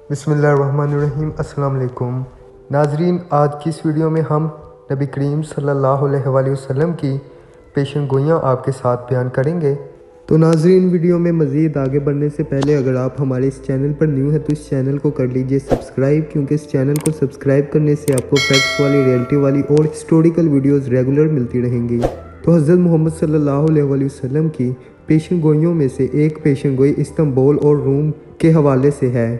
بسم اللہ الرحمن الرحیم۔ السلام علیکم ناظرین، آج کی اس ویڈیو میں ہم نبی کریم صلی اللہ علیہ وآلہ وسلم کی پیشن گوئیاں آپ کے ساتھ بیان کریں گے۔ تو ناظرین، ویڈیو میں مزید آگے بڑھنے سے پہلے اگر آپ ہمارے اس چینل پر نیو ہے تو اس چینل کو کر لیجئے سبسکرائب، کیونکہ اس چینل کو سبسکرائب کرنے سے آپ کو فیکٹس والی، ریئلٹی والی اور ہسٹوریکل ویڈیوز ریگولر ملتی رہیں گی۔ تو حضرت محمد صلی اللہ علیہ وآلہ وسلم کی پیشن گوئیوں میں سے ایک پیشن گوئی استنبول اور روم کے حوالے سے ہے۔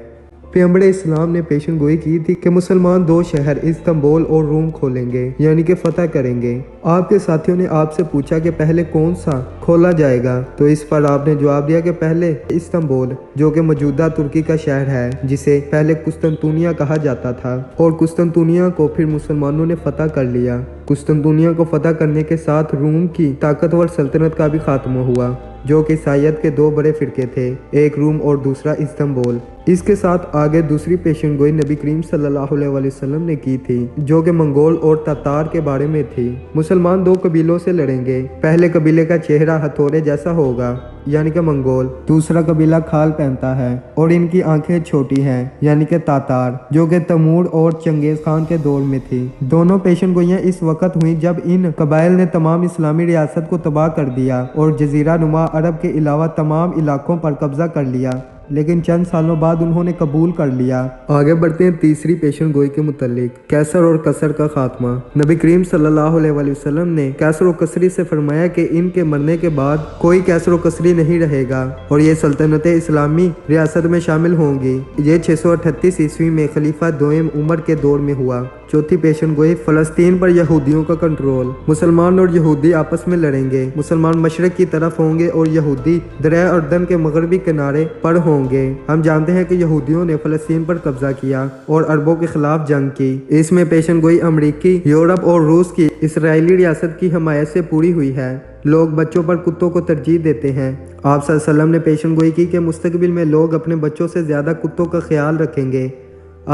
پیغمبر اسلام نے پیشن گوئی کی تھی کہ مسلمان دو شہر استنبول اور روم کھولیں گے، یعنی کہ فتح کریں گے۔ آپ کے ساتھیوں نے آپ سے پوچھا کہ پہلے کون سا کھولا جائے گا، تو اس پر آپ نے جواب دیا کہ پہلے استنبول، جو کہ موجودہ ترکی کا شہر ہے، جسے پہلے قسطنطنیہ کہا جاتا تھا، اور قسطنطنیہ کو پھر مسلمانوں نے فتح کر لیا۔ قسطنطنیہ کو فتح کرنے کے ساتھ روم کی طاقتور سلطنت کا بھی خاتمہ ہوا، جو کہ عیسائیت کے دو بڑے فرقے تھے، ایک روم اور دوسرا استنبول۔ اس کے ساتھ آگے دوسری پیشن گوئی نبی کریم صلی اللہ علیہ وآلہ وسلم نے کی تھی، جو کہ منگول اور تاتار کے بارے میں تھی۔ مسلمان دو قبیلوں سے لڑیں گے۔ پہلے قبیلے کا چہرہ ہتھوڑے جیسا ہوگا، یعنی کہ منگول۔ دوسرا قبیلہ کھال پہنتا ہے اور ان کی آنکھیں چھوٹی ہیں، یعنی کہ تاتار، جو کہ تیمور اور چنگیز خان کے دور میں تھی۔ دونوں پیشن گوئیاں اس وقت ہوئیں جب ان قبائل نے تمام اسلامی ریاست کو تباہ کر دیا اور جزیرہ نما عرب کے علاوہ تمام علاقوں پر قبضہ کر لیا، لیکن چند سالوں بعد انہوں نے قبول کر لیا۔ آگے بڑھتے ہیں تیسری پیشن گوئی کے متعلق، کیسر اور کسر کا خاتمہ۔ نبی کریم صلی اللہ علیہ وآلہ وسلم نے کیسر و کسری سے فرمایا کہ ان کے مرنے کے بعد کوئی کیسر و کسری نہیں رہے گا اور یہ سلطنت اسلامی ریاست میں شامل ہوں گی۔ یہ 638 عیسوی میں خلیفہ دوئم عمر کے دور میں ہوا۔ چوتھی پیشن گوئی، فلسطین پر یہودیوں کا کنٹرول۔ مسلمان اور یہودی آپس میں لڑیں گے۔ مسلمان مشرق کی طرف ہوں گے اور یہودی دریائے اردن کے مغربی کنارے پر ہوں گے۔ ہم جانتے ہیں کہ یہودیوں نے فلسطین پر قبضہ کیا اور عربوں کے خلاف جنگ کی۔ اس میں پیشن گوئی امریکی، یورپ اور روس کی اسرائیلی ریاست کی حمایت سے پوری ہوئی ہے۔ لوگ بچوں پر کتوں کو ترجیح دیتے ہیں۔ آپ صلی اللہ علیہ وسلم نے پیشن گوئی کی کہ مستقبل میں لوگ اپنے بچوں سے زیادہ کتوں کا خیال رکھیں گے۔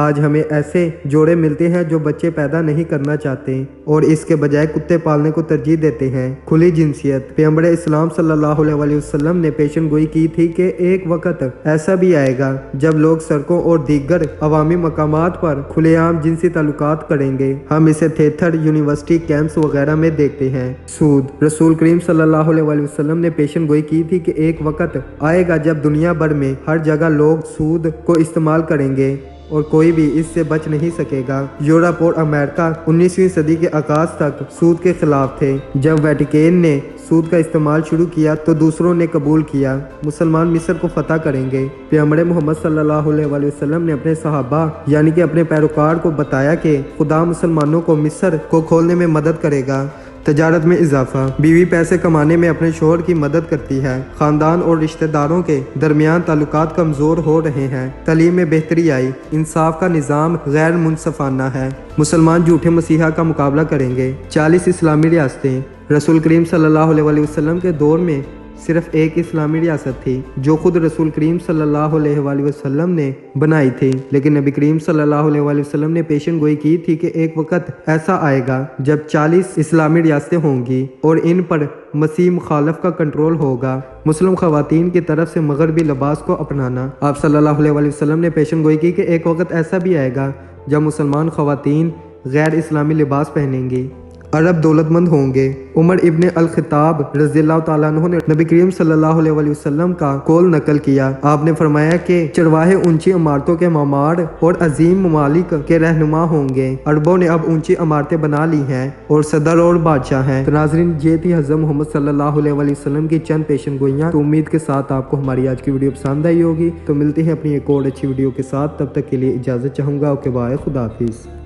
آج ہمیں ایسے جوڑے ملتے ہیں جو بچے پیدا نہیں کرنا چاہتے اور اس کے بجائے کتے پالنے کو ترجیح دیتے ہیں۔ کھلی جنسیت۔ پیغمبر اسلام صلی اللہ علیہ وآلہ وسلم نے پیشن گوئی کی تھی کہ ایک وقت ایسا بھی آئے گا جب لوگ سڑکوں اور دیگر عوامی مقامات پر کھلے عام جنسی تعلقات کریں گے۔ ہم اسے تھیٹر، یونیورسٹی کیمپس وغیرہ میں دیکھتے ہیں۔ سود۔ رسول کریم صلی اللہ علیہ وآلہ وسلم نے پیشن گوئی کی تھی کہ ایک وقت آئے گا جب دنیا بھر میں ہر جگہ لوگ سود کو استعمال کریں گے اور کوئی بھی اس سے بچ نہیں سکے گا۔ یورپ اور امریکہ 19ویں صدی کے آغاز تک سود کے خلاف تھے۔ جب ویٹیکن نے سود کا استعمال شروع کیا تو دوسروں نے قبول کیا۔ مسلمان مصر کو فتح کریں گے۔ پیغمبر محمد صلی اللہ علیہ وآلہ وسلم نے اپنے صحابہ یعنی کہ اپنے پیروکار کو بتایا کہ خدا مسلمانوں کو مصر کو کھولنے میں مدد کرے گا۔ تجارت میں اضافہ۔ بیوی پیسے کمانے میں اپنے شوہر کی مدد کرتی ہے۔ خاندان اور رشتہ داروں کے درمیان تعلقات کمزور ہو رہے ہیں۔ تعلیم میں بہتری آئی۔ انصاف کا نظام غیر منصفانہ ہے۔ مسلمان جھوٹے مسیحا کا مقابلہ کریں گے۔ 40 اسلامی ریاستیں۔ رسول کریم صلی اللہ علیہ وآلہ وسلم کے دور میں صرف ایک اسلامی ریاست تھی جو خود رسول کریم صلی اللہ علیہ وآلہ وسلم نے بنائی تھی، لیکن نبی کریم صلی اللہ علیہ وآلہ وسلم نے پیشن گوئی کی تھی کہ ایک وقت ایسا آئے گا جب 40 اسلامی ریاستیں ہوں گی اور ان پر مسیح مخالف کا کنٹرول ہوگا۔ مسلم خواتین کی طرف سے مغربی لباس کو اپنانا۔ آپ صلی اللہ علیہ وآلہ وسلم نے پیشن گوئی کی کہ ایک وقت ایسا بھی آئے گا جب مسلمان خواتین غیر اسلامی لباس پہنیں گی۔ عرب دولت مند ہوں گے۔ عمر ابن الخطاب رضی اللہ تعالیٰ عنہ نے نبی کریم صلی اللہ علیہ وآلہ وسلم کا قول نقل کیا۔ آپ نے فرمایا کہ چرواہے اونچی عمارتوں کے معمار اور عظیم ممالک کے رہنما ہوں گے۔ عربوں نے اب اونچی عمارتیں بنا لی ہیں اور صدر اور بادشاہ ہیں۔ تو ناظرین، یہ تھی حضرت محمد صلی اللہ علیہ وآلہ وسلم کی چند پیشن گوئیاں۔ تو امید کے ساتھ آپ کو ہماری آج کی ویڈیو پسند آئی ہوگی۔ تو ملتے ہیں اپنی ایک اور اچھی ویڈیو کے ساتھ، تب تک کے لیے اجازت چاہوں گا۔ اوکے بائے، خدا حافظ۔